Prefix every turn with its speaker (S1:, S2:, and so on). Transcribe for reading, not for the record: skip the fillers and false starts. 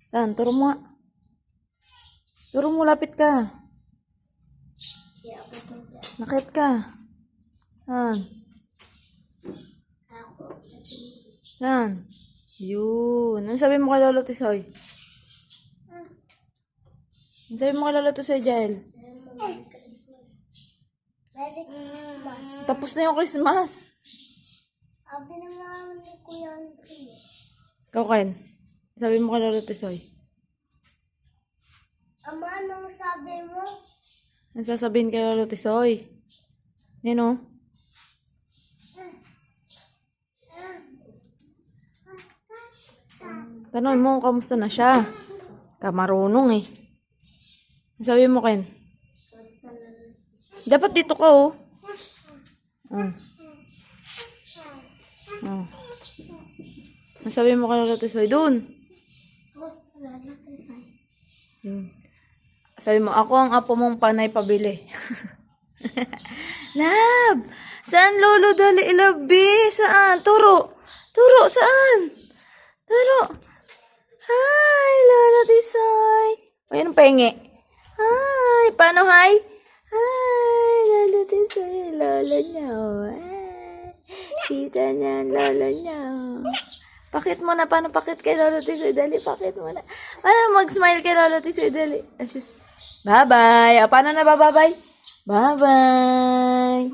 S1: Saan? Turo mo nga. Turo mo, lapit ka. Nakit ka. Saan? Saan? Yun. Ano sabi mo kay Lolo Tisoy? Ano sabi mo kay Lolo Tisoy, Jael?
S2: Merry Christmas.
S1: Tapos na yung Christmas.
S2: Sabi naman ni Kuya Andre.
S1: Ikaw, Ken. Sabi mo kay Lolo Tisoy.
S2: Ama, anong sabi mo?
S1: Ano sasabihin kay Lolo Tisoy? Yan o. Tanong mo, kamusta na siya? Kamarunong eh. Ano sabi mo, Ken? Dapat dito ka oh. Oh. Oh. Ano sabi mo kay Lolo Tisoy? Doon. Sabi mo, ako ang apo mong panay pabili. Lab! Saan, Lolo? Dali, ilabi. Saan? Turo. Turo, saan? Turo. Hi, Lolo Tisoy. O, yan ang pahingi. Hi. Paano hi? Hi, Lolo Tisoy. Lolo niya. Kita niya ang lolo niya. Pakit mo na. Paano pakit kay Lolo Tisoy? Dali, pakit mo na. Paano mag-smile kay Lolo Tisoy? Dali. Bye-bye. Paano na ba? Bye-bye. Bye-bye.